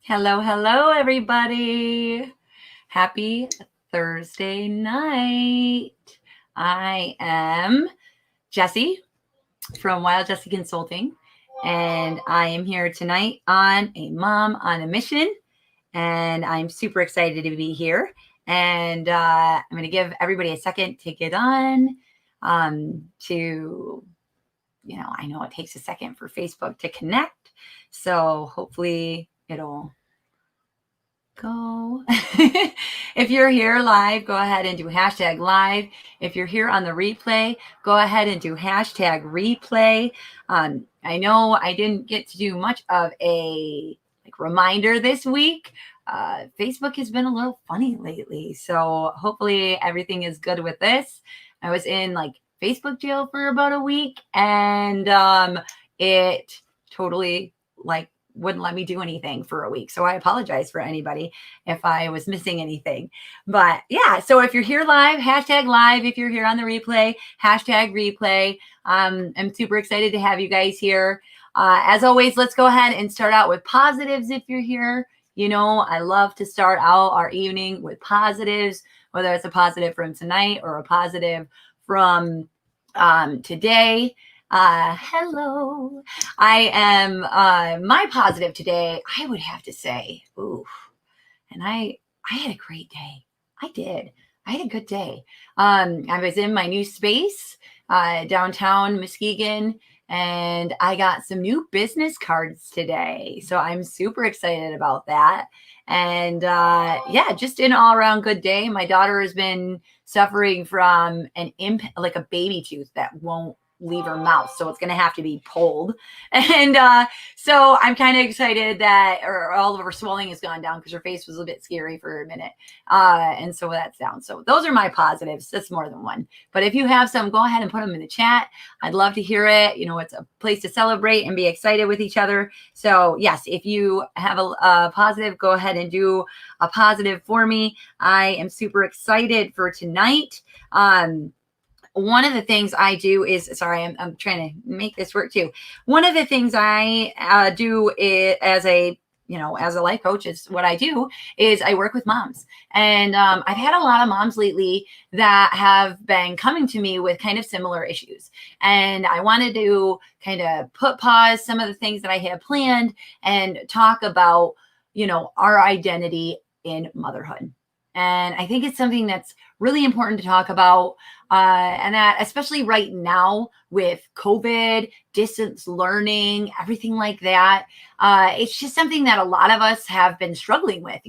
Hello, hello, everybody. Happy Thursday night. I am Jessie from Wild Jessie Consulting, and I am here tonight on a Mom on a Mission, and I'm super excited to be here. And I'm going to give everybody a second to get on I know it takes a second for Facebook to connect, so hopefully it'll go. If you're here live, go ahead and do hashtag live. If you're here on the replay, go ahead and do hashtag replay. I know I didn't get to do much of a reminder this week. Facebook has been a little funny lately, so hopefully everything is good with this. I was in Facebook jail for about a week, and it totally wouldn't let me do anything for a week. So I apologize for anybody if I was missing anything. But yeah, so if you're here live, hashtag live. If you're here on the replay, hashtag replay. I'm super excited to have you guys here. As always, let's go ahead and start out with positives if you're here. You know, I love to start out our evening with positives, whether it's a positive from tonight or a positive from today. Hello. I am my positive today, I would have to say, and I had a great day. I did. I had a good day. I was in my new space downtown Muskegon, and I got some new business cards today. So I'm super excited about that. And just an all around good day. My daughter has been suffering from a baby tooth that won't leave her mouth, so it's going to have to be pulled. And so I'm kind of excited that all of her swelling has gone down because her face was a bit scary for a minute, and so that's down. So those are my positives. That's more than one, but if you have some, go ahead and put them in the chat. I'd love to hear it. You know, it's a place to celebrate and be excited with each other. So yes, if you have a positive, go ahead and do a positive for me. I am super excited for tonight. One of the things I do is, I'm trying to make this work too. One of the things I do as a life coach, is what I do is I work with moms. And I've had a lot of moms lately that have been coming to me with kind of similar issues. And I wanted to kind of pause some of the things that I had planned and talk about, our identity in motherhood. And I think it's something that's really important to talk about. And that especially right now with COVID, distance learning, everything like that, it's just something that a lot of us have been struggling with,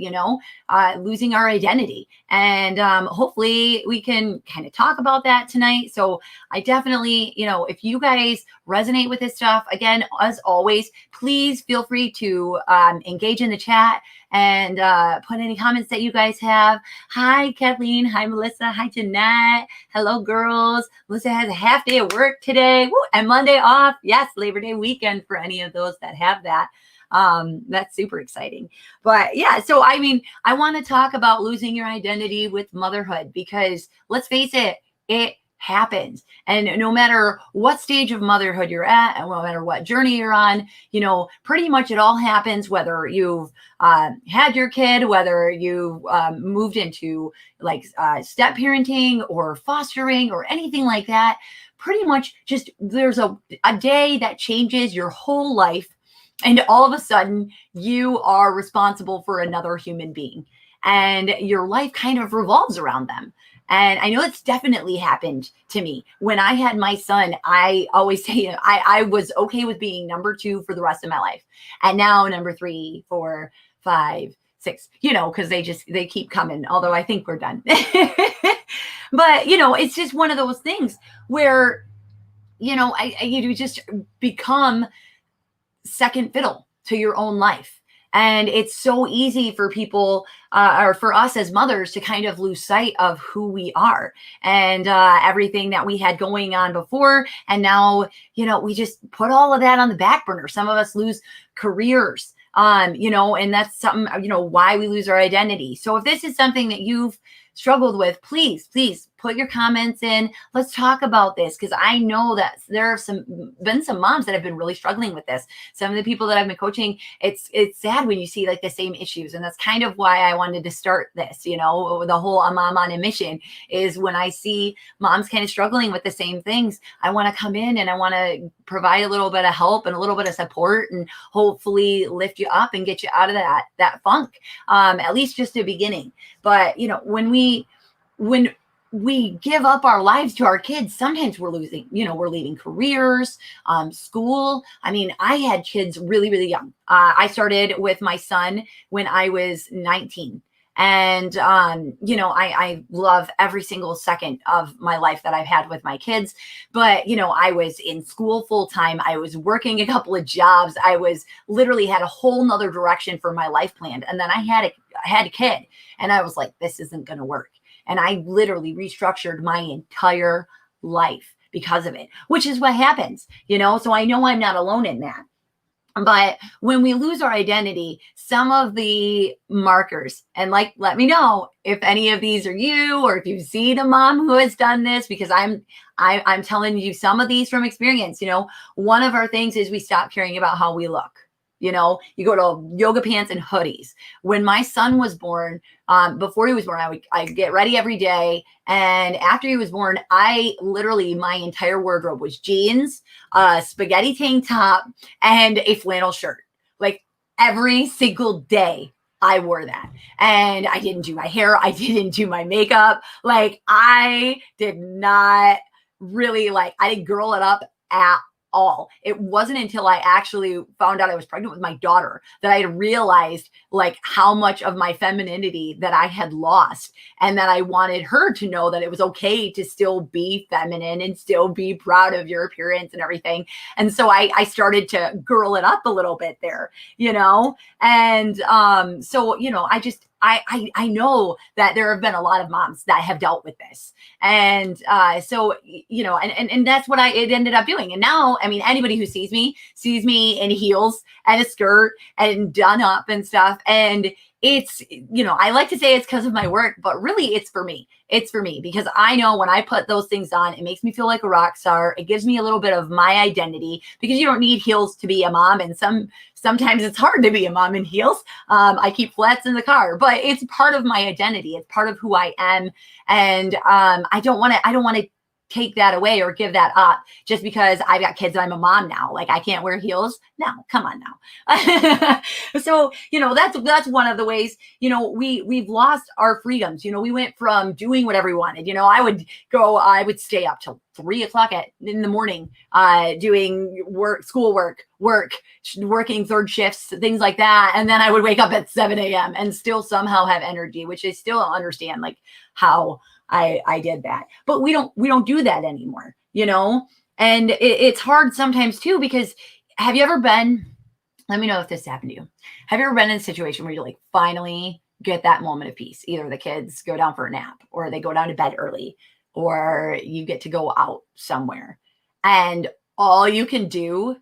losing our identity. And hopefully we can kind of talk about that tonight. So I definitely, if you guys resonate with this stuff, again, as always, please feel free to engage in the chat and put any comments that you guys have. Hi, Kathleen. Hi, Melissa. Hi, Jeanette. Hello, girls. Melissa has a half day of work today. Woo, and Monday off. Yes, Labor Day weekend for any of those that have that. That's super exciting. But yeah, so I want to talk about losing your identity with motherhood, because let's face it, it happens. And no matter what stage of motherhood you're at, and no matter what journey you're on, pretty much it all happens, whether you've had your kid, whether you moved into step parenting or fostering or anything like that. Pretty much just there's a day that changes your whole life, and all of a sudden you are responsible for another human being, and your life kind of revolves around them. And I know it's definitely happened to me. When I had my son, I always say I was okay with being number 2 for the rest of my life. And now number 3, 4, 5, 6, because they keep coming, although I think we're done. But, it's just one of those things where, you just become second fiddle to your own life. And it's so easy for people or for us as mothers to kind of lose sight of who we are and everything that we had going on before. And now, we just put all of that on the back burner. Some of us lose careers, and that's something, why we lose our identity. So if this is something that you've struggled with, please put your comments in. Let's talk about this, because I know that there have been some moms that have been really struggling with this. Some of the people that I've been coaching, it's sad when you see like the same issues. And that's kind of why I wanted to start this, the whole A Mom on a Mission, is when I see moms kind of struggling with the same things, I want to come in and I want to provide a little bit of help and a little bit of support, and hopefully lift you up and get you out of that funk, at least just a beginning. But when we give up our lives to our kids, sometimes we're leaving careers, school. I mean, I had kids really, really young. I started with my son when I was 19. And, I love every single second of my life that I've had with my kids. But, I was in school full time. I was working a couple of jobs. I was literally had a whole nother direction for my life planned. And then I had a kid, and I was like, this isn't going to work. And I literally restructured my entire life because of it, which is what happens, so I know I'm not alone in that. But when we lose our identity, some of the markers, and let me know if any of these are you, or if you've seen a mom who has done this, because I'm telling you some of these from experience. One of our things is we stop caring about how we look. You go to yoga pants and hoodies. When my son was born, before he was born, I'd get ready every day. And after he was born, my entire wardrobe was jeans, a spaghetti tank top, and a flannel shirt. Like every single day I wore that. And I didn't do my hair. I didn't do my makeup. Like I did not really I didn't girl it up at all. It wasn't until I actually found out I was pregnant with my daughter that I realized how much of my femininity that I had lost, and that I wanted her to know that it was okay to still be feminine and still be proud of your appearance and everything. And so I started to girl it up a little bit there, and so I know that there have been a lot of moms that have dealt with this. And so, and that's what it ended up doing. And now, I mean, anybody who sees me in heels and a skirt and done up and stuff. And it's, I like to say it's because of my work, but really it's for me. It's for me, because I know when I put those things on, it makes me feel like a rock star. It gives me a little bit of my identity, because you don't need heels to be a mom. And sometimes it's hard to be a mom in heels. I keep flats in the car, but it's part of my identity. It's part of who I am. And I don't want to take that away or give that up just because I've got kids and I'm a mom now. I can't wear heels. No, come on now. So, that's one of the ways, we've lost our freedoms. We went from doing whatever we wanted. I would stay up till 3:00 in the morning, doing schoolwork, working third shifts, things like that. And then I would wake up at 7 a.m. and still somehow have energy, which I still don't understand how I did that. But we don't do that anymore, and it's hard sometimes too, because have you ever been, let me know if this happened to you. Have you ever been in a situation where you finally get that moment of peace? Either the kids go down for a nap, or they go down to bed early, or you get to go out somewhere, and all you can do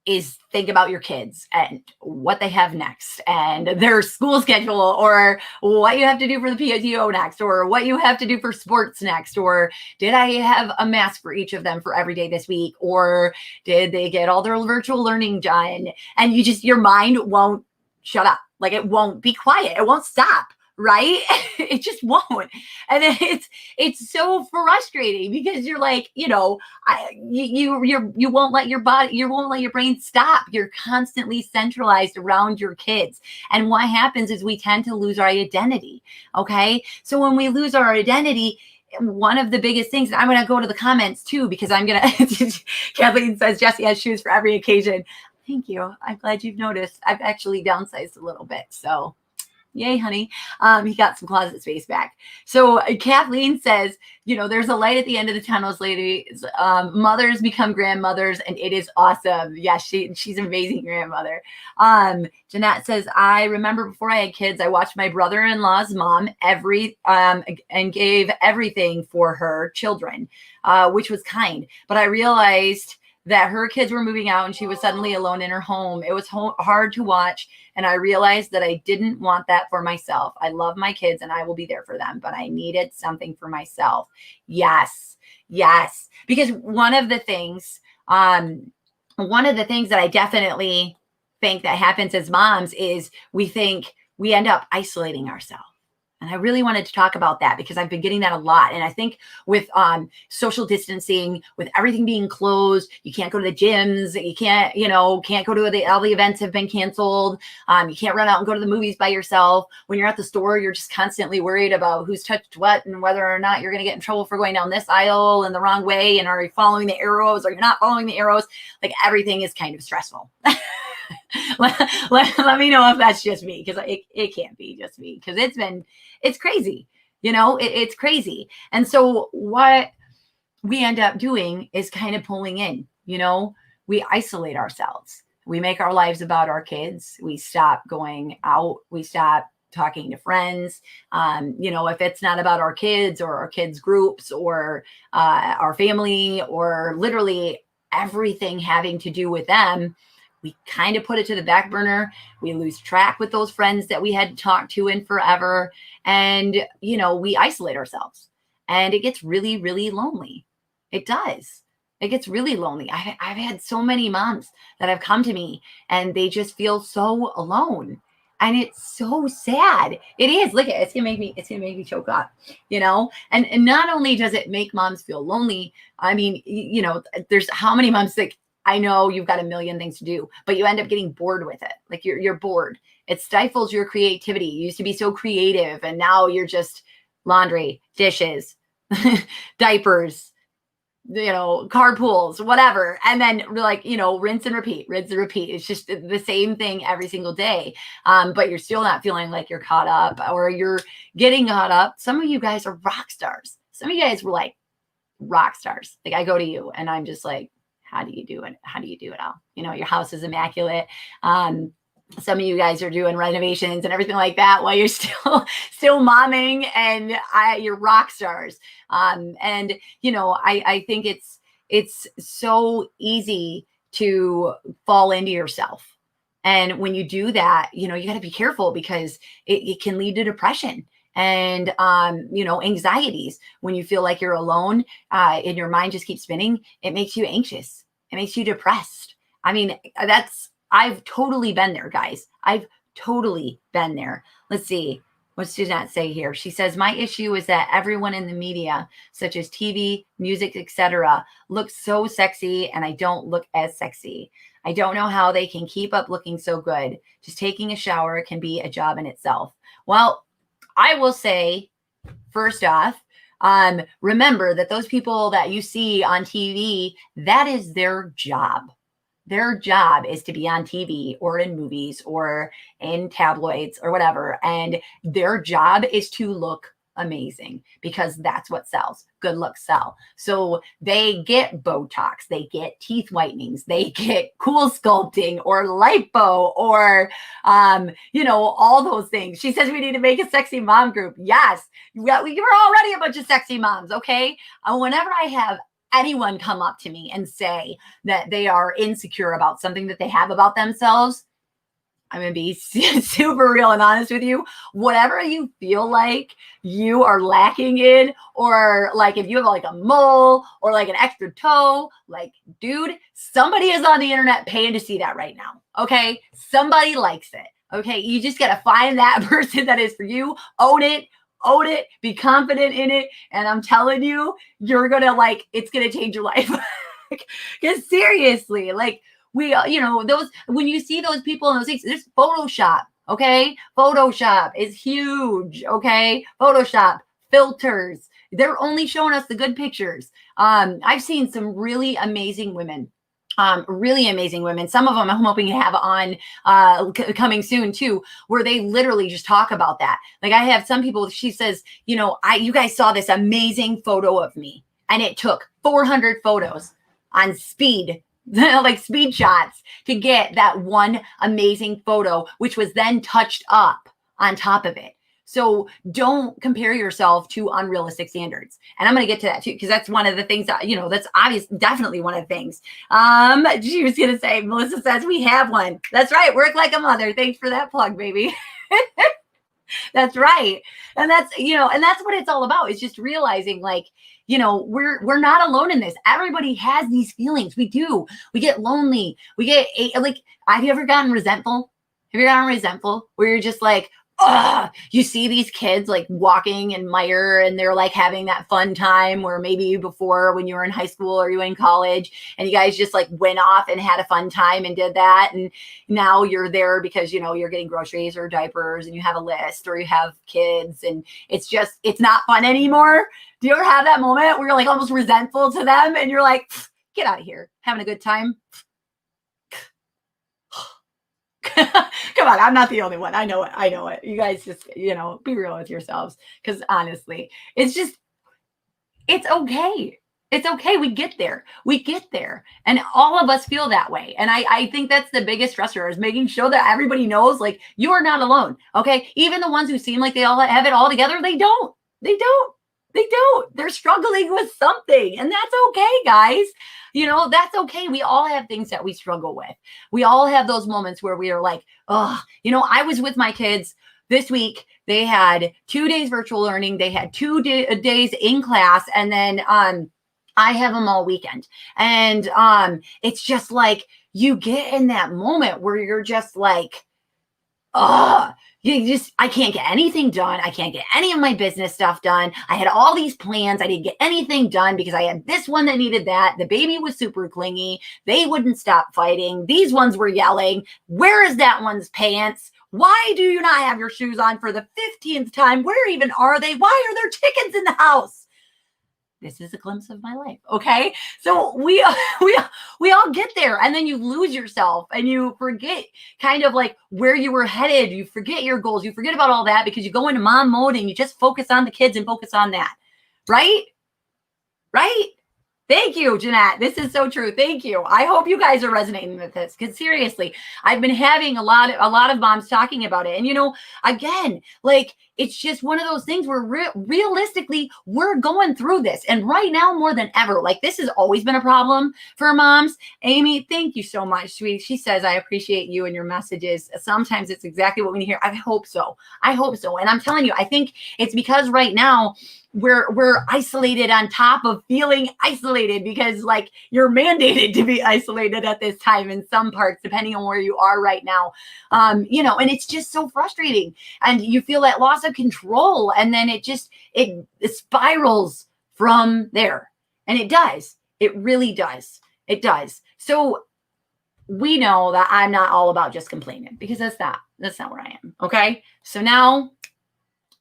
is think about your kids and what they have next, and their school schedule, or what you have to do for the PTO next, or what you have to do for sports next, or did I have a mask for each of them for every day this week, or did they get all their virtual learning done? And your mind won't shut up. It won't be quiet. It won't stop. Right? It just won't. And it's so frustrating, because you're you won't let your brain stop. You're constantly centralized around your kids. And what happens is we tend to lose our identity. Okay. So when we lose our identity, one of the biggest things, I'm going to go to the comments too, because I'm going to, Kathleen says, Jessie has shoes for every occasion. Thank you. I'm glad you've noticed. I've actually downsized a little bit. So yay, honey. He got some closet space back. So Kathleen says, there's a light at the end of the tunnels, ladies. Mothers become grandmothers, and it is awesome. Yeah, she's an amazing grandmother. Jeanette says, I remember before I had kids, I watched my brother-in-law's mom and gave everything for her children, which was kind. But I realized that her kids were moving out and she was suddenly alone in her home. It was hard to watch. And I realized that I didn't want that for myself. I love my kids and I will be there for them, but I needed something for myself. Yes. Yes. Because one of the things that I definitely think that happens as moms is we end up isolating ourselves. And I really wanted to talk about that because I've been getting that a lot. And I think with social distancing, with everything being closed, you can't go to the gyms, you can't go to all the events have been canceled. You can't run out and go to the movies by yourself. When you're at the store, you're just constantly worried about who's touched what and whether or not you're going to get in trouble for going down this aisle in the wrong way. And are you following the arrows or you're not following the arrows? Like everything is kind of stressful. let me know if that's just me, because it can't be just me, because it's crazy, it's crazy. And so what we end up doing is kind of pulling in, we isolate ourselves. We make our lives about our kids. We stop going out. We stop talking to friends. If it's not about our kids or our kids groups or our family or literally everything having to do with them, we kind of put it to the back burner. We lose track with those friends that we had talked to in forever. And, we isolate ourselves and it gets really, really lonely. It does. It gets really lonely. I've had so many moms that have come to me and they just feel so alone. And it's so sad. It is. Look at it. It's gonna make me choke up, and not only does it make moms feel lonely, I mean, there's how many moms that I know you've got a million things to do, but you end up getting bored with it. Like you're bored. It stifles your creativity. You used to be so creative and now you're just laundry, dishes, diapers, carpools, whatever. And then rinse and repeat. It's just the same thing every single day. But you're still not feeling like you're caught up or you're getting caught up. Some of you guys are rock stars. Some of you guys were like rock stars. Like I go to you and I'm just like, how do you do it? How do you do it all? Your house is immaculate. Some of you guys are doing renovations and everything like that while you're still momming, and you're rock stars. I think it's so easy to fall into yourself. And when you do that, you got to be careful because it can lead to depression and anxieties. When you feel like you're alone and your mind just keeps spinning, it makes you anxious. It makes you depressed. I mean, I've totally been there, guys. I've totally been there. Let's see. What does that say here? She says, my issue is that everyone in the media, such as TV, music, etc., looks so sexy and I don't look as sexy. I don't know how they can keep up looking so good. Just taking a shower can be a job in itself. Well, I will say, first off, remember that those people that you see on TV, that is their job. Their job is to be on TV or in movies or in tabloids or whatever. And their job is to look amazing because that's what sells. Good looks sell. So they get Botox, they get teeth whitenings, they get cool sculpting or lipo or, all those things. She says we need to make a sexy mom group. Yes, we're already a bunch of sexy moms. Okay. Whenever I have anyone come up to me and say that they are insecure about something that they have about themselves, I'm going to be super real and honest with you. Whatever you feel like you are lacking in, or like if you have like a mole or like an extra toe, like, dude, somebody is on the internet paying to see that right now. Okay. Somebody likes it. Okay. You just got to find that person that is for you. Own it, be confident in it. And I'm telling you, you're going to it's going to change your life. Because seriously, those, when you see those people in those things, there's Photoshop. Okay. Photoshop is huge. Okay. Photoshop, filters. They're only showing us the good pictures. I've seen some really amazing women. Some of them I'm hoping to have on coming soon too, where they literally just talk about that. Like I have some people, she says, you guys saw this amazing photo of me and it took 400 photos on speed, like speed shots to get that one amazing photo, which was then touched up on top of it. So don't compare yourself to unrealistic standards. And I'm going to get to that too, because that's one of the things that, that's obvious, definitely one of the things. She was going to say, Melissa says we have one. That's right. Work like a mother. Thanks for that plug, baby. That's right. And that's, and that's what it's all about. It's just realizing like, we're not alone in this. Everybody has these feelings. We do. We get lonely. We get like, have you ever gotten resentful? Have you gotten resentful where you're just like, you see these kids like walking in mire and they're like having that fun time where maybe before when you were in high school or you were in college and you guys just like went off and had a fun time and did that. And now you're there because, you're getting groceries or diapers and you have a list or you have kids and it's not fun anymore. Do you ever have that moment where you're like almost resentful to them and you're like, get out of here, having a good time? Come on, I'm not the only one. I know it. You guys just, be real with yourselves. Because honestly, it's okay. It's okay. We get there. And all of us feel that way. And I think that's the biggest stressor is making sure that everybody knows, like, you are not alone. Okay. Even the ones who seem like they all have it all together, they don't. They're struggling with something. And that's okay, guys. That's okay. We all have things that we struggle with. We all have those moments where we are like, I was with my kids this week. They had 2 days virtual learning. They had 2 days in class. And then I have them all weekend. And it's just like you get in that moment where you're just like, I can't get anything done. I can't get any of my business stuff done. I had all these plans. I didn't get anything done because I had this one that needed that. The baby was super clingy. They wouldn't stop fighting. These ones were yelling. Where is that one's pants? Why do you not have your shoes on for the 15th time? Where even are they? Why are there chickens in the house? This is a glimpse of my life. Okay. So we all get there and then you lose yourself and you forget kind of like where you were headed. You forget your goals. You forget about all that because you go into mom mode and you just focus on the kids and focus on that. Right? Thank you, Jeanette. This is so true. Thank you. I hope you guys are resonating with this because seriously, I've been having a lot of moms talking about it. And, again, like it's just one of those things where realistically, we're going through this. And right now, more than ever, like this has always been a problem for moms. Amy, thank you so much, sweetie. She says, I appreciate you and your messages. Sometimes it's exactly what we need to hear. I hope so. And I'm telling you, I think it's because right now, we're isolated on top of feeling isolated because like you're mandated to be isolated at this time in some parts, depending on where you are right now. And it's just so frustrating and you feel that loss of control and then it spirals from there. And it does. It really does. It does. So we know that I'm not all about just complaining because that's not where I am. Okay. So now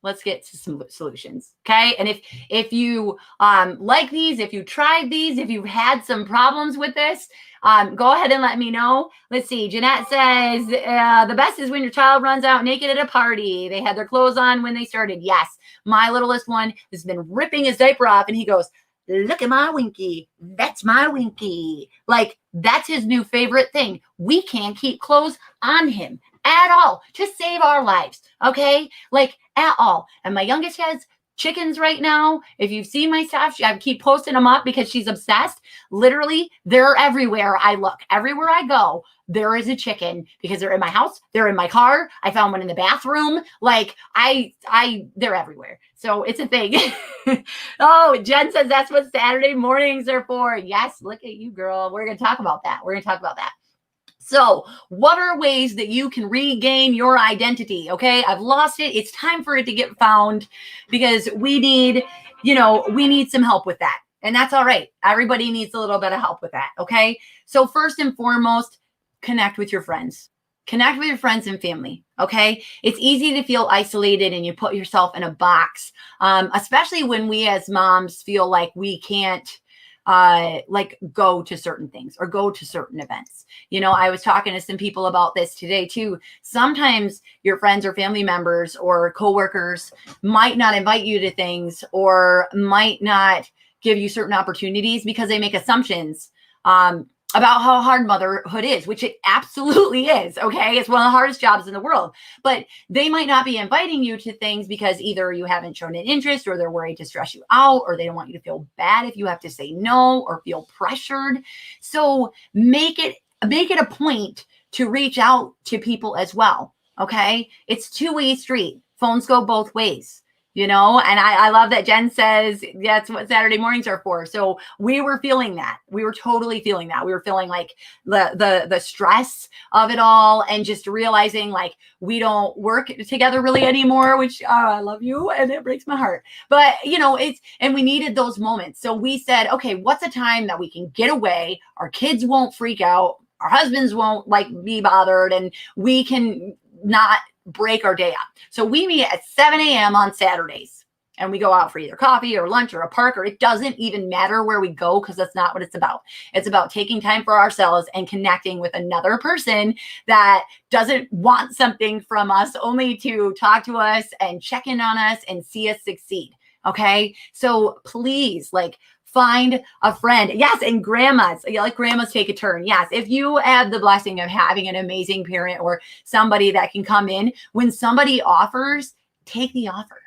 let's get to some solutions. Okay. And if you like these, if you tried these, if you've had some problems with this, go ahead and let me know. Let's see. Jeanette says, the best is when your child runs out naked at a party. They had their clothes on when they started. Yes. My littlest one has been ripping his diaper off and he goes, look at my Winky. That's my Winky. Like that's his new favorite thing. We can't keep clothes on him at all to save our lives. Okay. Like at all. And my youngest has chickens right now. If you've seen my stuff, I keep posting them up because she's obsessed. Literally, they're everywhere I look. Everywhere I go, there is a chicken because they're in my house. They're in my car. I found one in the bathroom. Like they're everywhere. So it's a thing. Oh, Jen says that's what Saturday mornings are for. Yes. Look at you, girl. We're going to talk about that. So what are ways that you can regain your identity? Okay. I've lost it. It's time for it to get found because we need some help with that. And that's all right. Everybody needs a little bit of help with that. Okay. So first and foremost, connect with your friends. Connect with your friends and family. Okay. It's easy to feel isolated and you put yourself in a box, especially when we as moms feel like we can't go to certain things or go to certain events. I was talking to some people about this today too. Sometimes your friends or family members or coworkers might not invite you to things or might not give you certain opportunities because they make assumptions about how hard motherhood is, which it absolutely is. Okay. It's one of the hardest jobs in the world, but they might not be inviting you to things because either you haven't shown an interest, or they're worried to stress you out, or they don't want you to feel bad if you have to say no or feel pressured. So make it a point to reach out to people as well. Okay. It's two-way street. Phones go both ways. And I love that Jen says that's what Saturday mornings are for. So we were feeling that. We were totally feeling that. We were feeling like the stress of it all, and just realizing like we don't work together really anymore, which I love you and it breaks my heart. But and we needed those moments. So we said, okay, what's a time that we can get away? Our kids won't freak out. Our husbands won't be bothered, and we can not break our day up. So we meet at 7 a.m. on Saturdays, and we go out for either coffee or lunch or a park, or it doesn't even matter where we go, because that's not what it's about. It's about taking time for ourselves and connecting with another person that doesn't want something from us, only to talk to us and check in on us and see us succeed. Okay. So please, find a friend. Yes. And grandmas, grandmas take a turn. Yes. If you have the blessing of having an amazing parent or somebody that can come in, when somebody offers, take the offer.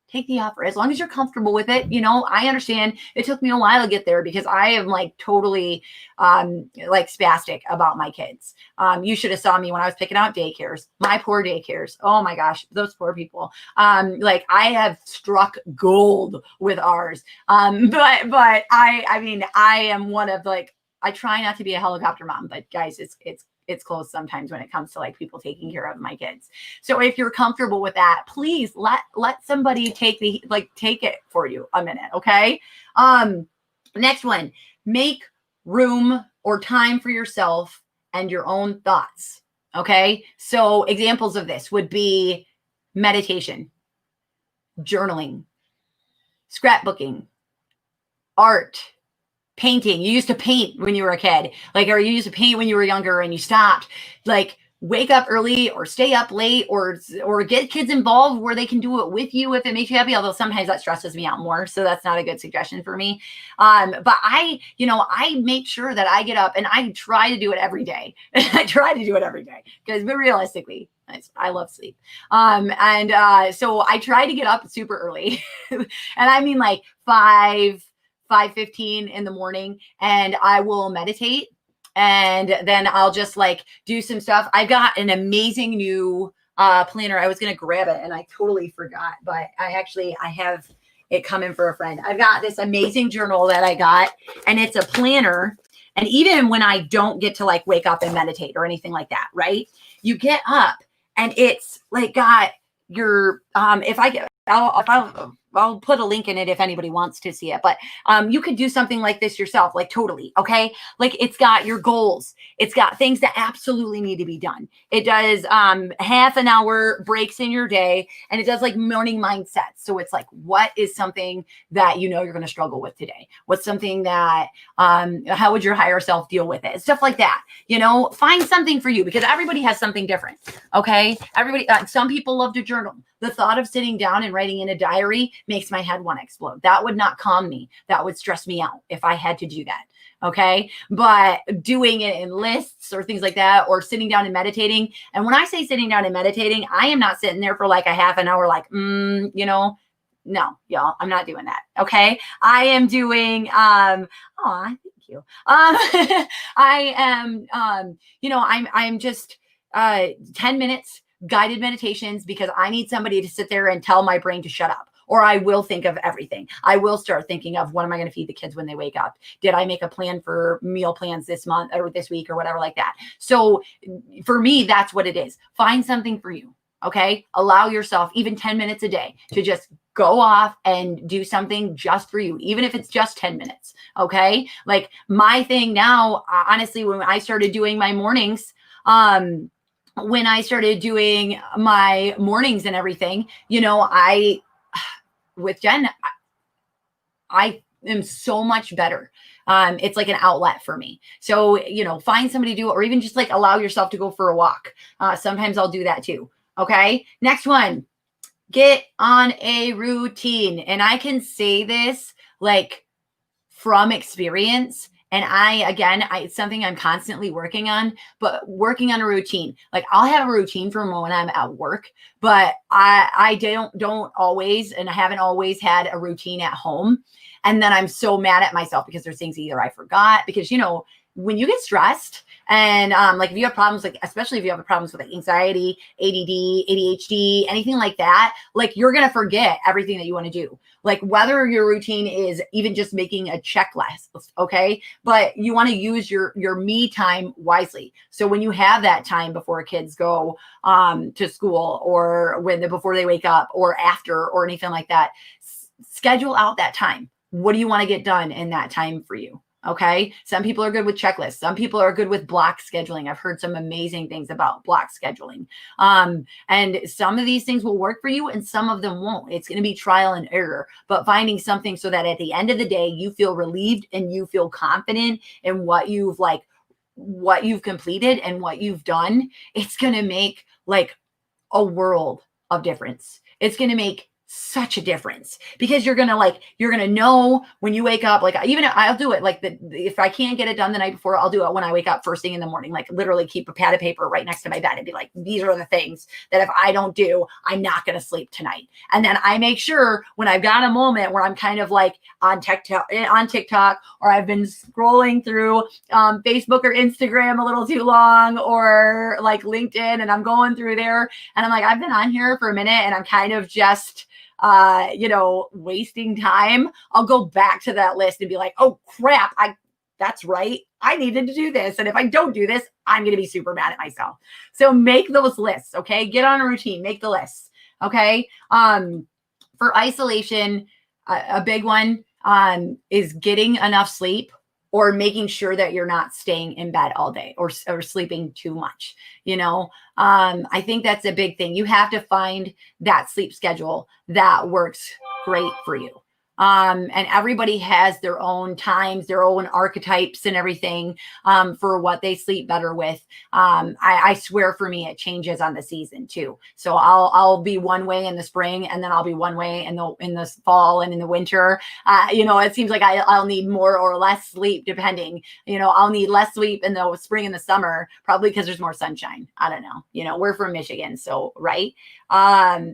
Take the offer as long as you're comfortable with it. I understand it took me a while to get there, because I am totally spastic about my kids. You should have saw me when I was picking out daycares, my poor daycares. Oh my gosh, those poor people. I have struck gold with ours. But I am one of I try not to be a helicopter mom, but guys, it's close sometimes when it comes to people taking care of my kids. So if you're comfortable with that, please let somebody take it for you a minute. Okay. Next one, make room or time for yourself and your own thoughts. Okay. So examples of this would be meditation, journaling, scrapbooking, art, painting. You used to paint when you were a kid, or you used to paint when you were younger and you stopped. Wake up early or stay up late, or get kids involved where they can do it with you if it makes you happy. Although sometimes that stresses me out more, so that's not a good suggestion for me. But I make sure that I get up, and I try to do it every day. I try to do it every day, but realistically, I love sleep. So I try to get up super early, and I mean 5:15 in the morning, and I will meditate, and then I'll just do some stuff. I've got an amazing new planner. I was going to grab it and I totally forgot, but I have it coming for a friend. I've got this amazing journal that I got, and it's a planner. And even when I don't get to wake up and meditate or anything like that, right? You get up and it's got your, I'll put a link in it if anybody wants to see it, but you could do something like this yourself, totally. Okay. It's got your goals. It's got things that absolutely need to be done. It does half an hour breaks in your day, and it does morning mindsets. So it's what is something that you're going to struggle with today? What's something that, how would your higher self deal with it? Stuff like that. Find something for you, because everybody has something different. Okay. Everybody, some people love to journal. The thought of sitting down and writing in a diary makes my head want to explode. That would not calm me. That would stress me out if I had to do that. Okay. But doing it in lists or things like that, or sitting down and meditating. And when I say sitting down and meditating, I am not sitting there for a half an hour, no, y'all, I'm not doing that. Okay. I am doing, thank you. I am, I'm just 10 minutes guided meditations, because I need somebody to sit there and tell my brain to shut up, or I will think of everything. I will start thinking of, what am I going to feed the kids when they wake up? Did I make a plan for meal plans this month or this week or whatever like that? So for me, that's what it is. Find something for you. Okay. Allow yourself even 10 minutes a day to just go off and do something just for you, even if it's just 10 minutes. Okay. My thing now, honestly, when I started doing my mornings, when I started doing my mornings and everything, with Jen, I am so much better. It's an outlet for me. So, find somebody to do it, or even just allow yourself to go for a walk. Sometimes I'll do that too. Okay. Next one, get on a routine. And I can say this from experience. And it's something I'm constantly working on, but working on a routine. Like I'll have a routine for when I'm at work, but I don't always, and I haven't always had a routine at home. And then I'm so mad at myself because there's things either I forgot, because, when you get stressed and like if you have problems, like especially if you have problems with like anxiety, ADD, ADHD, anything like that, like you're going to forget everything that you want to do. Like whether your routine is even just making a checklist, okay? But you want to use your me time wisely. So when you have that time before kids go to school, or before they wake up, or after, or anything like that, schedule out that time. What do you want to get done in that time for you? Okay. Some people are good with checklists. Some people are good with block scheduling. I've heard some amazing things about block scheduling. And some of these things will work for you and some of them won't. It's going to be trial and error, but finding something so that at the end of the day, you feel relieved and you feel confident in what you've completed and what you've done. It's going to make like a world of difference. It's going to make such a difference, because you're gonna know when you wake up. Like even I'll do it, like if I can't get it done the night before, I'll do it when I wake up first thing in the morning. Like literally keep a pad of paper right next to my bed and be like, these are the things that if I don't do, I'm not gonna sleep tonight. And then I make sure when I've got a moment where I'm kind of like on TikTok, or I've been scrolling through Facebook or Instagram a little too long, or like LinkedIn, and I'm going through there and I'm like, I've been on here for a minute and I'm kind of just wasting time. I'll go back to that list and be like, oh crap, that's right, I needed to do this. And if I don't do this, I'm going to be super mad at myself. So make those lists. Okay. Get on a routine, make the lists. Okay. For isolation, a big one, is getting enough sleep, or making sure that you're not staying in bed all day or sleeping too much. I think that's a big thing. You have to find that sleep schedule that works great for you. And everybody has their own times, their own archetypes and everything for what they sleep better with. I swear for me, it changes on the season too. So I'll be one way in the spring, and then I'll be one way in the fall and in the winter. It seems like I'll need more or less sleep depending. I'll need less sleep in the spring and the summer, probably because there's more sunshine. I don't know. We're from Michigan, so right.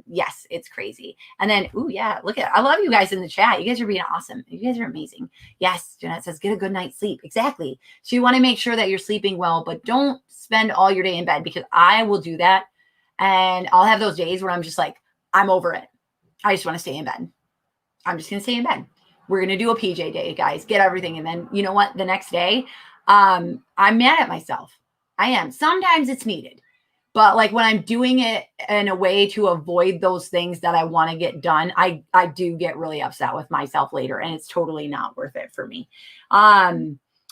Yes, it's crazy. And then, I love you guys in the chat. You guys are being awesome. You guys are amazing. Yes, Jeanette says, get a good night's sleep. Exactly. So you want to make sure that you're sleeping well, but don't spend all your day in bed, because I will do that. And I'll have those days where I'm just like, I'm over it. I just want to stay in bed. I'm just going to stay in bed. We're going to do a PJ day, guys. Get everything. And then you know what? The next day, I'm mad at myself. I am. Sometimes it's needed. But like when I'm doing it in a way to avoid those things that I want to get done, I do get really upset with myself later, and it's totally not worth it for me.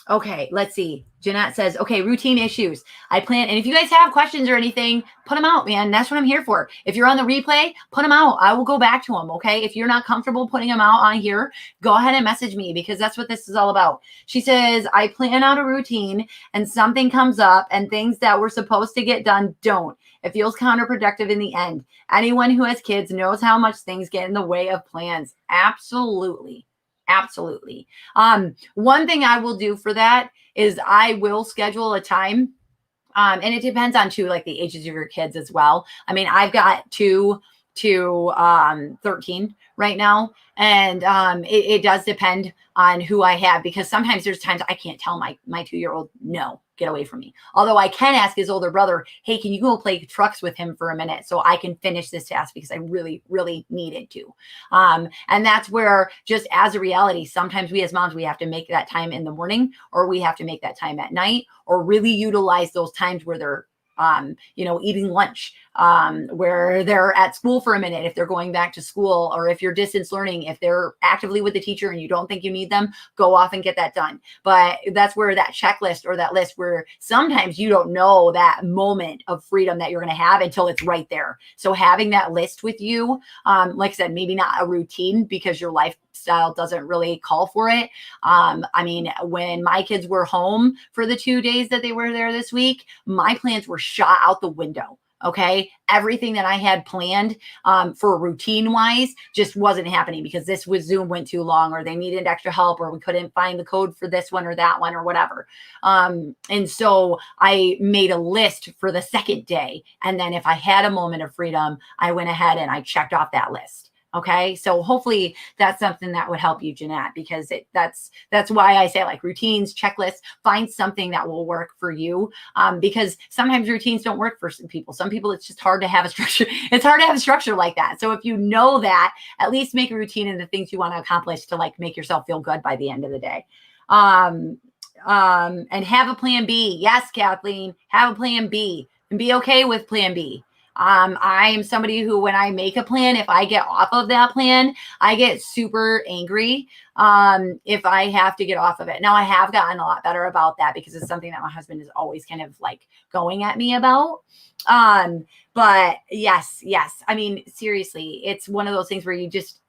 Okay, let's see. Jeanette says, okay, routine issues. I plan, and if you guys have questions or anything, put them out, man. That's what I'm here for. If you're on the replay, put them out. I will go back to them, okay? If you're not comfortable putting them out on here, go ahead and message me, because that's what this is all about. She says, I plan out a routine and something comes up and things that were supposed to get done don't. It feels counterproductive in the end. Anyone who has kids knows how much things get in the way of plans. Absolutely. Absolutely. One thing I will do for that is I will schedule a time. And it depends on too, like the ages of your kids as well. I mean, I've got 2 to 13 right now. And it does depend on who I have, because sometimes there's times I can't tell my 2-year-old, no, get away from me. Although I can ask his older brother, hey, can you go play trucks with him for a minute so I can finish this task, because I really, really needed to. And that's where, just as a reality, sometimes we as moms, we have to make that time in the morning, or we have to make that time at night, or really utilize those times where they're eating lunch, where they're at school for a minute, if they're going back to school, or if you're distance learning, if they're actively with the teacher and you don't think you need them, go off and get that done. But that's where that checklist, or that list, where sometimes you don't know that moment of freedom that you're going to have until it's right there. So having that list with you, like I said, maybe not a routine because your lifestyle doesn't really call for it. I mean, when my kids were home for the 2 days that they were there this week, my plans were shot out the window. Okay. Everything that I had planned for routine wise just wasn't happening because this with Zoom went too long, or they needed extra help, or we couldn't find the code for this one or that one or whatever. And so I made a list for the second day. And then if I had a moment of freedom, I went ahead and I checked off that list. Okay. So hopefully that's something that would help you, Jeanette, because that's why I say like routines, checklists, find something that will work for you. Because sometimes routines don't work for some people. Some people, it's just hard to have a structure. It's hard to have a structure like that. So if you know that, at least make a routine in the things you want to accomplish to like make yourself feel good by the end of the day. And have a plan B. Yes, Kathleen, have a plan B and be okay with plan B. I am somebody who, when I make a plan, if I get off of that plan, I get super angry if I have to get off of it. Now, I have gotten a lot better about that because it's something that my husband is always kind of like going at me about. But yes. I mean, seriously, it's one of those things where you just,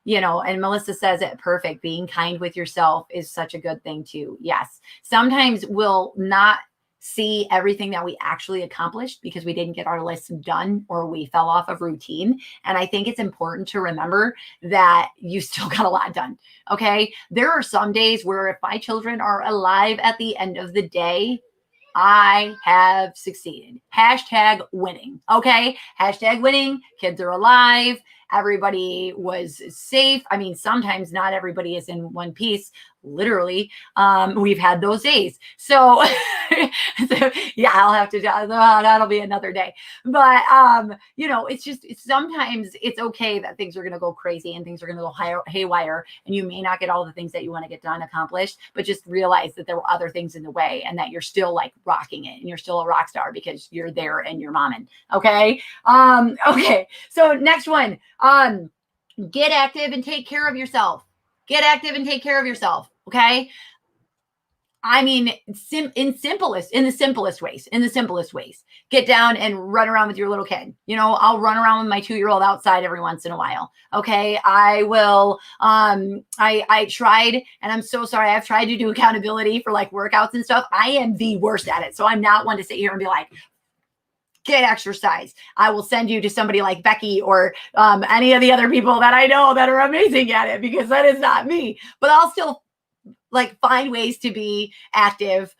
and Melissa says it perfect. Being kind with yourself is such a good thing too. Yes. Sometimes we'll not see everything that we actually accomplished because we didn't get our list done or we fell off of routine. And I think it's important to remember that you still got a lot done. Okay. There are some days where if my children are alive at the end of the day, I have succeeded. Hashtag winning. Okay. Hashtag winning. Kids are alive. Everybody was safe. I mean, sometimes not everybody is in one piece. Literally, we've had those days. So, yeah, I'll have to, that'll be another day. But, it's sometimes it's okay that things are going to go crazy and things are going to go haywire. And you may not get all the things that you want to get done accomplished, but just realize that there were other things in the way and that you're still like rocking it and you're still a rock star because you're there and you're momming. Okay. Okay. So next one, get active and take care of yourself. Get active and take care of yourself. Okay. I mean, in the simplest ways, get down and run around with your little kid. I'll run around with my 2-year-old outside every once in a while. Okay. I will, I tried, and I'm so sorry. I've tried to do accountability for like workouts and stuff. I am the worst at it. So I'm not one to sit here and be like, get exercise. I will send you to somebody like Becky or any of the other people that I know that are amazing at it, because that is not me. But I'll still like find ways to be active,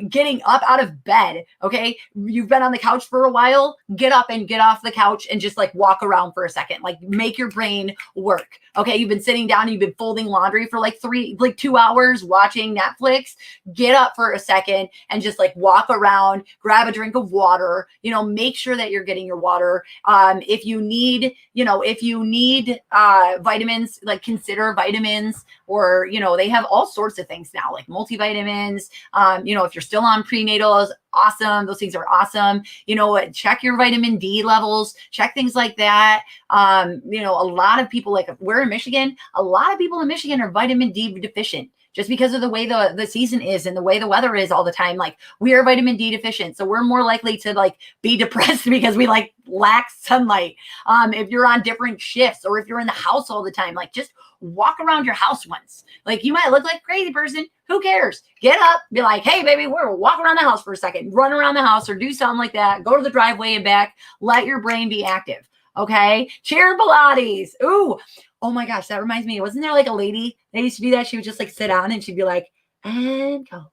getting up out of bed. Okay. You've been on the couch for a while, get up and get off the couch and just like walk around for a second, like make your brain work. Okay. You've been sitting down, you've been folding laundry for like 2 hours watching Netflix. Get up for a second and just like walk around, grab a drink of water, make sure that you're getting your water. If you need vitamins, like consider vitamins, or, they have all sorts of things now, like multivitamins. If you're still on prenatals, awesome. Those things are awesome. Check your vitamin D levels, check things like that. A lot of people, like we're in Michigan, a lot of people in Michigan are vitamin D deficient. Just because of the way the season is and the way the weather is all the time, like we are vitamin D deficient. So we're more likely to like be depressed because we like lack sunlight. If you're on different shifts or if you're in the house all the time, like just walk around your house once. Like you might look like a crazy person. Who cares? Get up, be like, hey baby, we're walking around the house for a second, run around the house or do something like that. Go to the driveway and back, let your brain be active. Okay. Chair Pilates. Ooh. Oh my gosh, that reminds me. Wasn't there like a lady that used to do that? She would just like sit down and she'd be like, and go,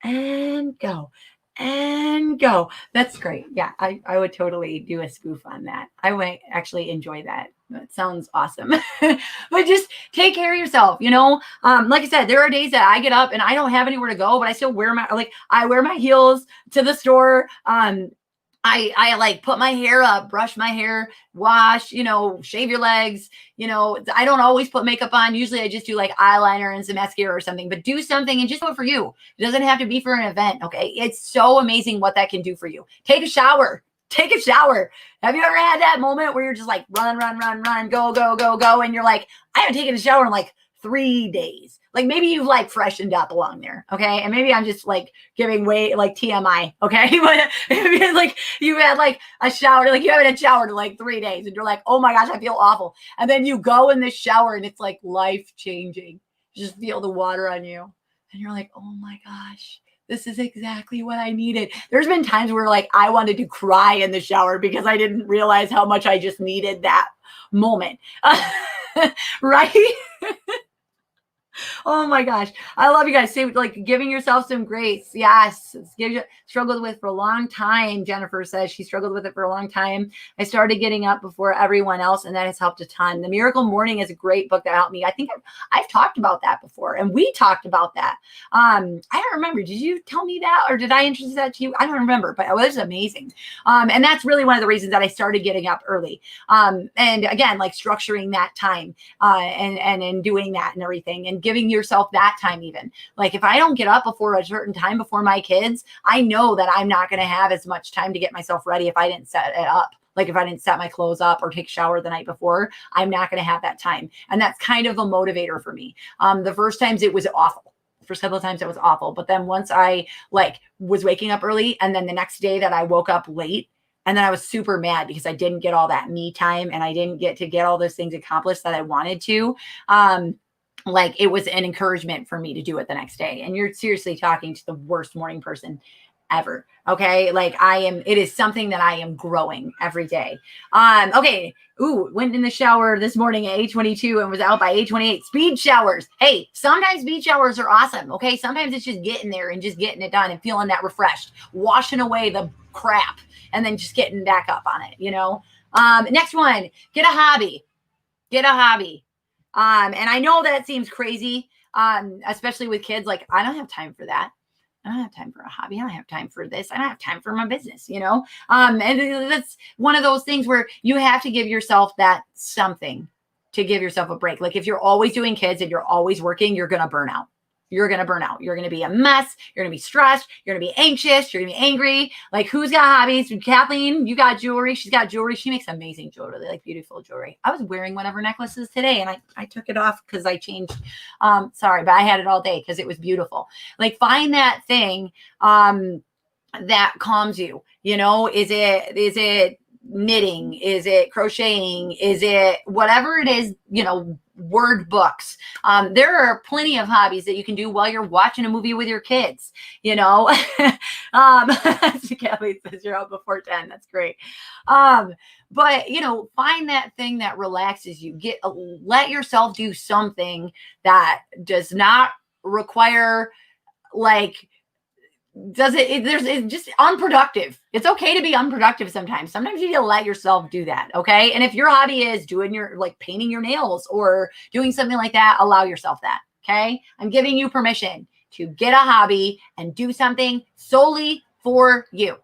and go, and go. That's great. Yeah, I would totally do a spoof on that. I might actually enjoy that. That sounds awesome. But just take care of yourself. Like I said, there are days that I get up and I don't have anywhere to go, but I still wear my heels to the store. I like put my hair up, brush my hair, wash, shave your legs. I don't always put makeup on. Usually I just do like eyeliner and some mascara or something, but do something and just do it for you. It doesn't have to be for an event. Okay. It's so amazing what that can do for you. Take a shower. Have you ever had that moment where you're just like run, go. And you're like, I haven't taken a shower in like 3 days. Like maybe you've like freshened up along there. Okay. And maybe I'm just like giving way like TMI. Okay. But it's like you had like a shower, like you haven't had showered in like 3 days and you're like, oh my gosh, I feel awful. And then you go in the shower and it's like life changing. You just feel the water on you and you're like, oh my gosh, This is exactly what I needed. There's been times where like I wanted to cry in the shower because I didn't realize how much I just needed that moment. Right? Oh my gosh. I love you guys. Say like giving yourself some grace. Yes. Struggled with for a long time. Jennifer says she struggled with it for a long time. I started getting up before everyone else, and that has helped a ton. The Miracle Morning is a great book that helped me. I think I've talked about that before, and we talked about that. I don't remember. Did you tell me that, or did I introduce that to you? I don't remember, but it was amazing. And that's really one of the reasons that I started getting up early. And again, like structuring that time and doing that and everything, and giving yourself that time. Even like if I don't get up before a certain time before my kids, I know that I'm not going to have as much time to get myself ready if I didn't set it up. Like if I didn't set my clothes up or take a shower the night before, I'm not going to have that time. And that's kind of a motivator for me. The first times it was awful. First couple of times it was awful. But then once I like was waking up early, and then the next day that I woke up late, and then I was super mad because I didn't get all that me time, and I didn't get to get all those things accomplished that I wanted to. Like it was an encouragement for me to do it the next day. And you're seriously talking to the worst morning person ever. Okay. Like it is something that I am growing every day. Okay. Went in the shower this morning at 8:22 and was out by 8:28. Speed showers. Hey, sometimes speed showers are awesome. Okay. Sometimes it's just getting there and just getting it done and feeling that refreshed, washing away the crap and then just getting back up on it, you know? Next one, get a hobby. Get a hobby. And I know that seems crazy, especially with kids. Like, I don't have time for that. I don't have time for a hobby. I don't have time for this. I don't have time for my business, you know? And that's one of those things where you have to give yourself that something to give yourself a break. Like if you're always doing kids and you're always working, you're going to burn out. You're going to burn out. You're going to be a mess. You're going to be stressed. You're going to be anxious. You're going to be angry. Like who's got hobbies? Kathleen, you got jewelry. She's got jewelry. She makes amazing jewelry, like beautiful jewelry. I was wearing one of her necklaces today and I took it off because I changed. Sorry, but I had it all day because it was beautiful. Like find that thing that calms you. You know, is it knitting? Is it crocheting? Is it whatever it is, you know, word books. There are plenty of hobbies that you can do while you're watching a movie with your kids, you know. Kelly says you're out before 10. That's great. But you know, find that thing that relaxes you. Let yourself do something that does not require like it's just unproductive. It's okay to be unproductive sometimes. Sometimes you need to let yourself do that. Okay. And if your hobby is doing like painting your nails or doing something like that, allow yourself that. Okay. I'm giving you permission to get a hobby and do something solely for you.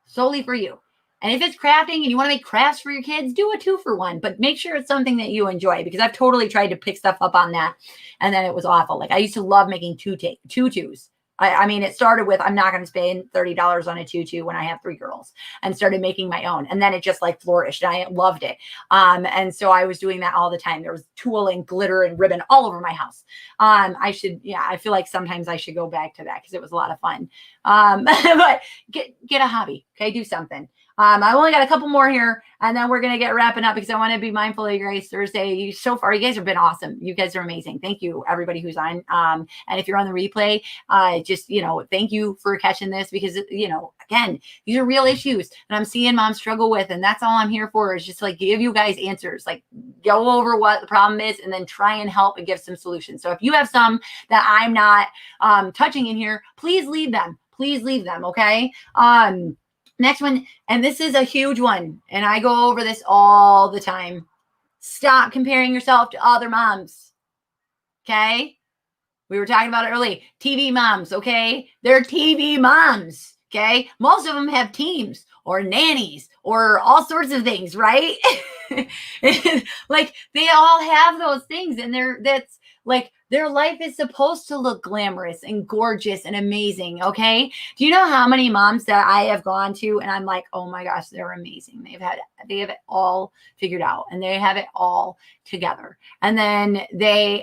Solely for you. And if it's crafting and you want to make crafts for your kids, do a 2-for-1, but make sure it's something that you enjoy, because I've totally tried to pick stuff up on that. And then it was awful. Like I used to love making tutus. I mean, it started with, I'm not going to spend $30 on a tutu when I have 3 girls, and started making my own. And then it just like flourished and I loved it. And so I was doing that all the time. There was tulle and glitter and ribbon all over my house. I feel like sometimes I should go back to that because it was a lot of fun. But get a hobby. Okay. Do something. I only got a couple more here and then we're going to get wrapping up because I want to be mindful of Grace Thursday. So far, you guys have been awesome. You guys are amazing. Thank you, everybody who's on. And if you're on the replay, just, you know, thank you for catching this because, you know, again, these are real issues that I'm seeing moms struggle with. And that's all I'm here for, is just like give you guys answers, like go over what the problem is and then try and help and give some solutions. So if you have some that I'm not touching in here, please leave them. Please leave them. Okay. Next one, and this is a huge one, and I go over this all the time. Stop comparing yourself to other moms. Okay? We were talking about it early. TV moms, okay? They're TV moms, okay? Most of them have teams or nannies or all sorts of things, right? Like they all have those things, and that's like their life is supposed to look glamorous and gorgeous and amazing. Okay. Do you know how many moms that I have gone to and I'm like, oh my gosh, they're amazing. They have it all figured out and they have it all together. And then I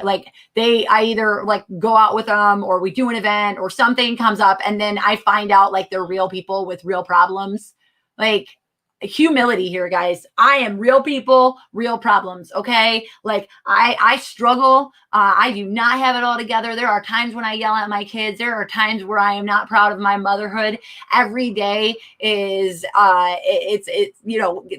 either like go out with them or we do an event or something comes up and then I find out like they're real people with real problems. Like, humility here, guys. I am real people, real problems. Okay. Like I struggle. I do not have it all together. There are times when I yell at my kids. There are times where I am not proud of my motherhood. Every day is, it's,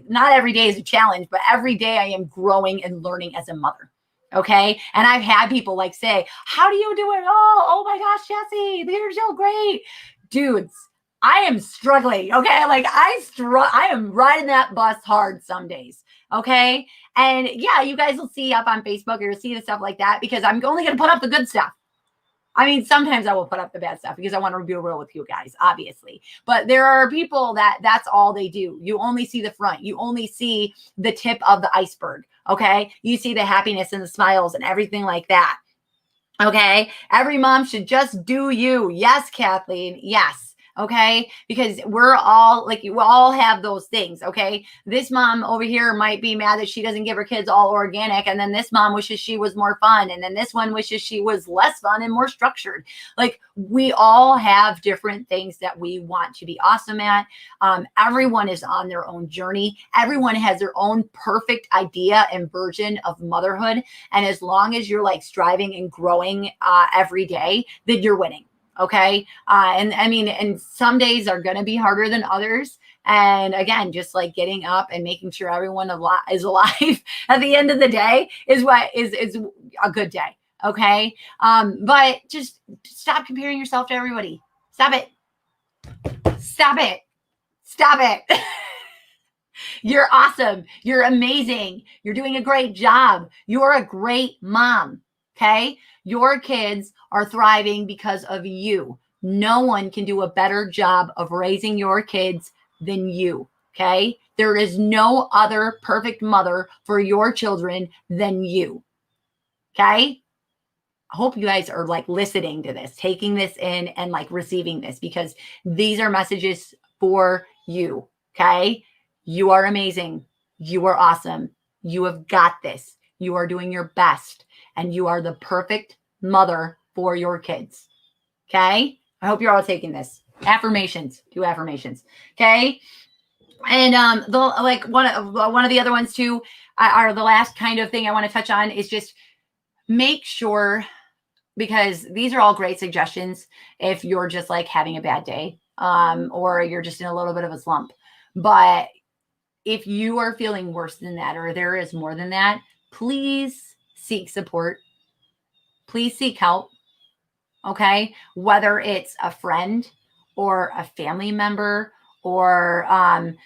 not every day is a challenge, but every day I am growing and learning as a mother. Okay. And I've had people like say, how do you do it all? Oh my gosh, Jesse, you're so great. Dudes, I am struggling. Okay. Like I am riding that bus hard some days. Okay. And yeah, you guys will see up on Facebook or you'll see the stuff like that because I'm only going to put up the good stuff. I mean, sometimes I will put up the bad stuff because I want to be real with you guys, obviously. But there are people that's all they do. You only see the front. You only see the tip of the iceberg. Okay. You see the happiness and the smiles and everything like that. Okay. Every mom should just do you. Yes, Kathleen. Yes. Okay. Because we're all like, you all have those things. Okay. This mom over here might be mad that she doesn't give her kids all organic. And then this mom wishes she was more fun. And then this one wishes she was less fun and more structured. Like we all have different things that we want to be awesome at. Everyone is on their own journey. Everyone has their own perfect idea and version of motherhood. And as long as you're like striving and growing every day, then you're winning. Okay. And I mean, and some days are going to be harder than others. And again, just like getting up and making sure everyone is alive at the end of the day is what is a good day. Okay. But just stop comparing yourself to everybody. Stop it. Stop it. Stop it. You're awesome. You're amazing. You're doing a great job. You're a great mom. Okay. Your kids are thriving because of you. No one can do a better job of raising your kids than you. Okay. There is no other perfect mother for your children than you. Okay. I hope you guys are like listening to this, taking this in and like receiving this because these are messages for you. Okay. You are amazing. You are awesome. You have got this. You are doing your best and you are the perfect mother for your kids. Okay. I hope you're all taking this. Affirmations. Do affirmations. Okay. And one of the other ones too are the last kind of thing I want to touch on is just make sure, because these are all great suggestions if you're just like having a bad day or you're just in a little bit of a slump. But if you are feeling worse than that or there is more than that, please seek support. Please seek help. Okay. Whether it's a friend or a family member or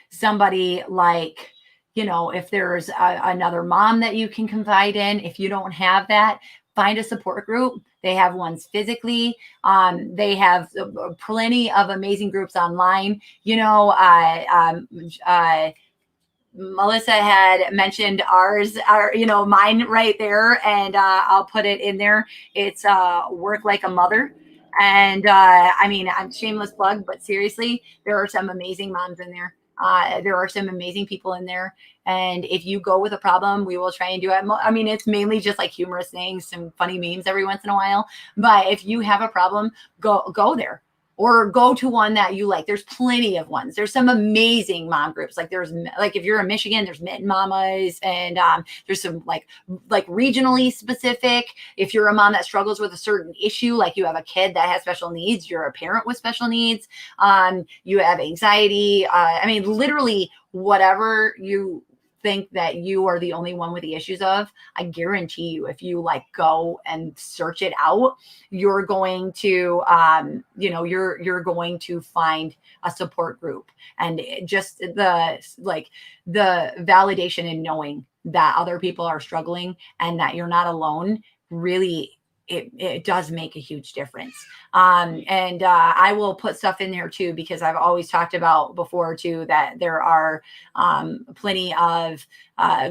somebody like, if there's another mom that you can confide in, if you don't have that, find a support group. They have ones physically. They have plenty of amazing groups online. Melissa had mentioned mine right there, and I'll put it in there. It's Work Like a Mother. And I mean, I'm shameless plug, but seriously, there are some amazing moms in there. There are some amazing people in there. And if you go with a problem, we will try and do it. I mean, it's mainly just like humorous things, some funny memes every once in a while. But if you have a problem, go there. Or go to one that you like. There's plenty of ones. There's some amazing mom groups. Like if you're in Michigan, there's Mitten Mamas, and there's some like regionally specific. If you're a mom that struggles with a certain issue, like you have a kid that has special needs, you're a parent with special needs, you have anxiety. I mean, literally whatever you think that you are the only one with the issues of, I guarantee you, if you like go and search it out, you're going to, you're going to find a support group. And just the validation in knowing that other people are struggling and that you're not alone really, it does make a huge difference. And I will put stuff in there too, because I've always talked about before too, that there are plenty of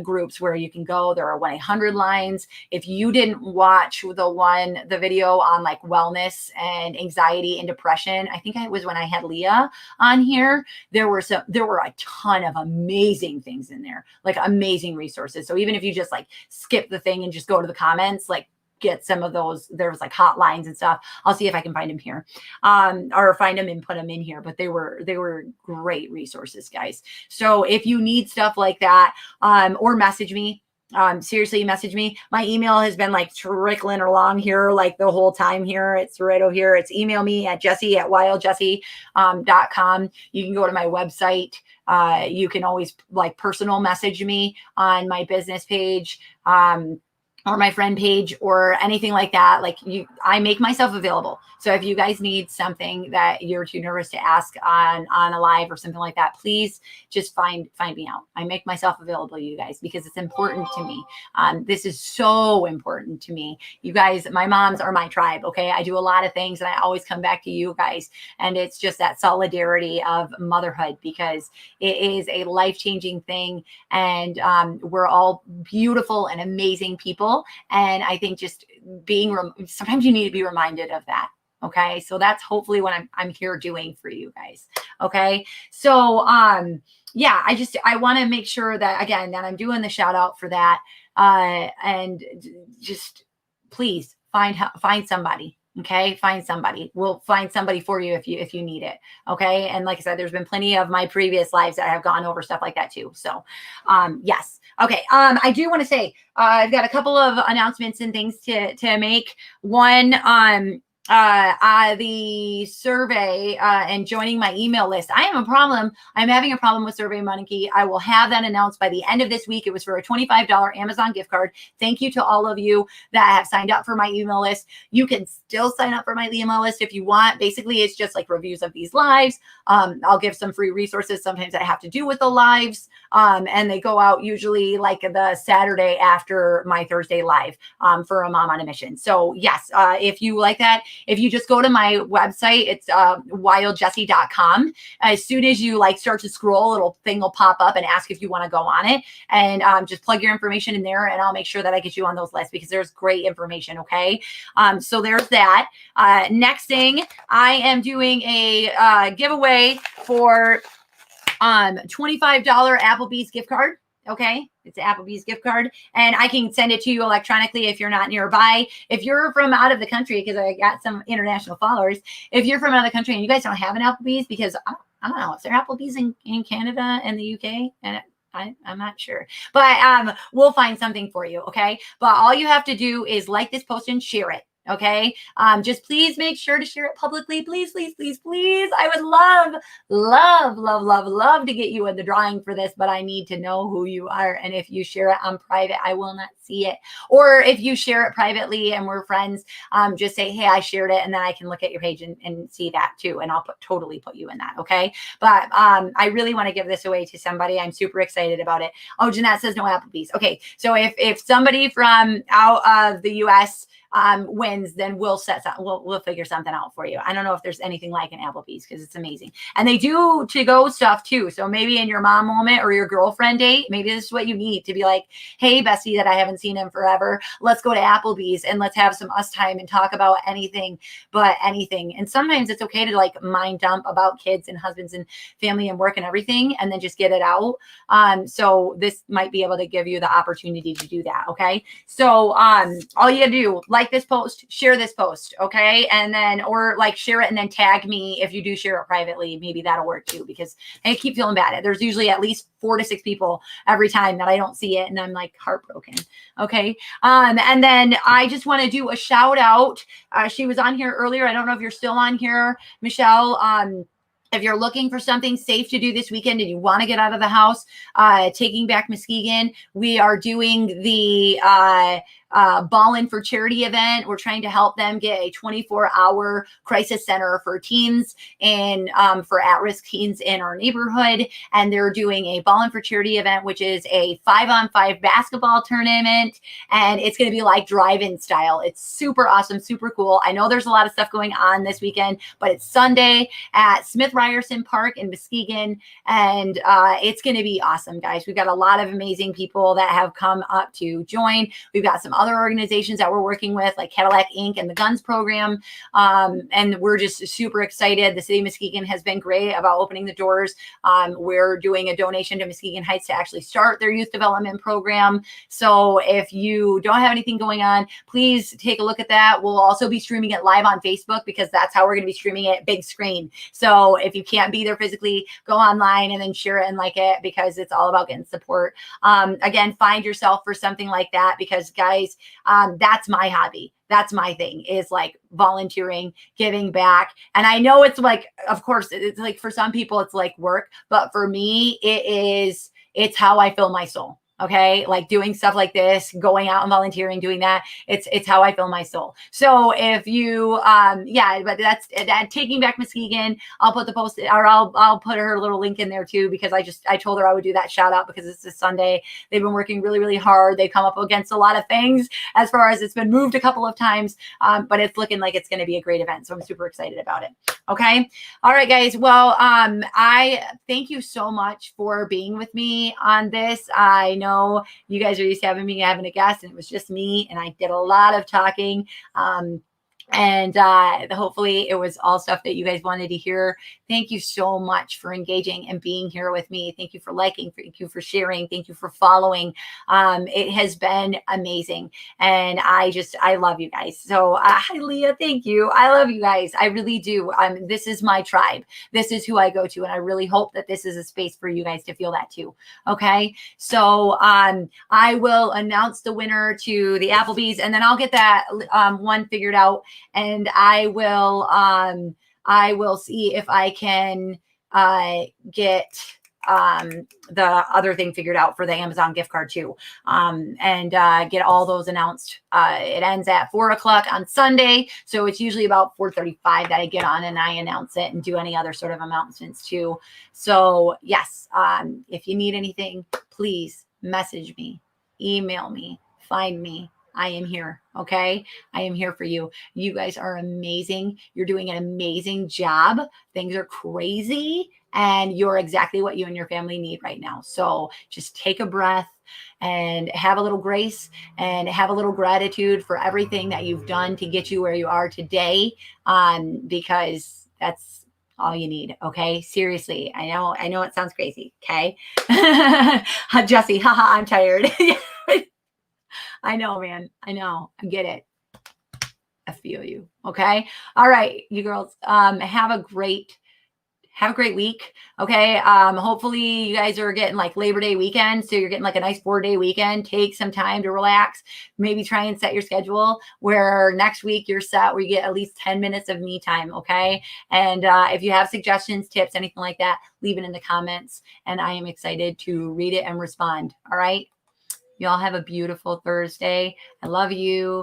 groups where you can go. There are 1-800 lines. If you didn't watch the video on like wellness and anxiety and depression, I think it was when I had Leah on here, there were a ton of amazing things in there, like amazing resources. So even if you just like skip the thing and just go to the comments, like get some of those. There's like hotlines and stuff. I'll see if I can find them here, or find them and put them in here. But they were great resources, guys. So if you need stuff like that, or message me. Seriously, message me. My email has been like trickling along here like the whole time here. It's right over here. It's email me at jessie@wildjessie.com. You can go to my website. You can always like personal message me on my business page. Or my friend page or anything like that. Like I make myself available. So if you guys need something that you're too nervous to ask on a live or something like that, please just find me out. I make myself available, you guys, because it's important to me. This is so important to me. You guys, my moms are my tribe. Okay. I do a lot of things and I always come back to you guys. And it's just that solidarity of motherhood, because it is a life-changing thing. And we're all beautiful and amazing people. And I think just sometimes you need to be reminded of that. Okay. So that's hopefully what I'm here doing for you guys. Okay. So, yeah, I want to make sure that, again, that I'm doing the shout out for that. And just please find somebody. Okay. Find somebody. We'll find somebody for you if you need it. Okay. And like I said, there's been plenty of my previous lives that have gone over stuff like that too. So, yes. Okay. I do want to say, I've got a couple of announcements and things to make. One, the survey, and joining my email list. I'm having a problem with SurveyMonkey. I will have that announced by the end of this week. It was for a $25 Amazon gift card. Thank you to all of you that have signed up for my email list. You can still sign up for my email list if you want. Basically, it's just like reviews of these lives. I'll give some free resources sometimes that have to do with the lives. And they go out usually like the Saturday after my Thursday live, for a mom on a mission. So yes, if you like that, if you just go to my website, it's wildjessie.com. As soon as you like start to scroll, a little thing will pop up and ask if you want to go on it, and just plug your information in there, and I'll make sure that I get you on those lists, because there's great information. Okay. So there's that. Next thing, I am doing a giveaway for $25 Applebee's gift card. Okay. It's an Applebee's gift card, and I can send it to you electronically if you're not nearby. If you're from out of the country, because I got some international followers, if you're from out of the country and you guys don't have an Applebee's, because I don't know, is there Applebee's in Canada and the UK? And I'm not sure, but we'll find something for you. Okay. But all you have to do is like this post and share it. Okay. Just please make sure to share it publicly. Please, please, please, please. I would love to get you in the drawing for this, but I need to know who you are. And if you share it on private, I will not see it. Or if you share it privately and we're friends, just say, hey, I shared it. And then I can look at your page and see that too. And I'll totally put you in that. Okay. But, I really want to give this away to somebody. I'm super excited about it. Oh, Jeanette says no Applebee's. Okay. So if somebody from out of the US, wins, then we'll figure something out for you. I don't know if there's anything like an Applebee's, because it's amazing. And they do to-go stuff too. So maybe in your mom moment or your girlfriend date, maybe this is what you need to be like, hey, bestie that I haven't seen in forever, let's go to Applebee's and let's have some us time and talk about anything but anything. And sometimes it's okay to like mind dump about kids and husbands and family and work and everything, and then just get it out. So this might be able to give you the opportunity to do that. Okay. So, all you gotta do, like this post, share this post. Okay. And then, or like share it and then tag me. If you do share it privately, maybe that'll work too, because I keep feeling bad. There's usually at least 4 to 6 people every time that I don't see it, and I'm like heartbroken. Okay. And then I just want to do a shout out. She was on here earlier. I don't know if you're still on here, Michelle. If you're looking for something safe to do this weekend and you want to get out of the house, Taking Back Muskegon, we are doing the Ballin' for Charity event. We're trying to help them get a 24-hour crisis center for teens and for at-risk teens in our neighborhood. And they're doing a Ballin' for Charity event, which is a 5-on-5 basketball tournament. And it's going to be like drive-in style. It's super awesome, super cool. I know there's a lot of stuff going on this weekend, but it's Sunday at Smith Ryerson Park in Muskegon. And it's going to be awesome, guys. We've got a lot of amazing people that have come up to join. We've got some other organizations that we're working with, like Cadillac Inc. and the Guns program. And we're just super excited. The city of Muskegon has been great about opening the doors. We're doing a donation to Muskegon Heights to actually start their youth development program. So if you don't have anything going on, please take a look at that. We'll also be streaming it live on Facebook because that's how we're going to be streaming it big screen. So if you can't be there physically, go online and then share it and like it, because it's all about getting support. Again, find yourself for something like that, because guys, that's my hobby. That's my thing, is like volunteering, giving back. And I know it's like, of course, it's like for some people it's like work, but for me, it's how I fill my soul. Okay. Like doing stuff like this, going out and volunteering, doing that. It's how I fill my soul. So if you, yeah, but that's that Taking Back Muskegon. I'll put the post, or I'll put her little link in there too, because I told her I would do that shout out because it's a Sunday. They've been working really, really hard. They come up against a lot of things as far as it's been moved a couple of times. But it's looking like it's going to be a great event. So I'm super excited about it. Okay. All right, guys. Well, I thank you so much for being with me on this. I know you guys are used to having a guest, and it was just me, and I did a lot of talking. And hopefully it was all stuff that you guys wanted to hear. Thank you so much for engaging and being here with me. Thank you for liking. Thank you for sharing. Thank you for following. It has been amazing. And I love you guys. So hi, Leah. Thank you. I love you guys. I really do. This is my tribe. This is who I go to. And I really hope that this is a space for you guys to feel that too. Okay. So I will announce the winner to the Applebees, and then I'll get that one figured out. And I will see if I can get the other thing figured out for the Amazon gift card too, and get all those announced. It ends at 4:00 on Sunday, so it's usually about 4:35 that I get on and I announce it and do any other sort of announcements too. So yes, if you need anything, please message me, email me, find me. I am here. Okay. I am here for you. You guys are amazing. You're doing an amazing job. Things are crazy, and you're exactly what you and your family need right now. So just take a breath and have a little grace and have a little gratitude for everything that you've done to get you where you are today. Because that's all you need. Okay. Seriously. I know it sounds crazy. Okay. Jesse, haha, I'm tired. I know, man. I know. I get it. I feel you. Okay. All right, you girls. Have a great week. Okay. Hopefully you guys are getting like Labor Day weekend. So you're getting like a nice 4-day weekend. Take some time to relax. Maybe try and set your schedule where next week you're set where you get at least 10 minutes of me time. Okay. And if you have suggestions, tips, anything like that, leave it in the comments. And I am excited to read it and respond. All right. Y'all have a beautiful Thursday. I love you.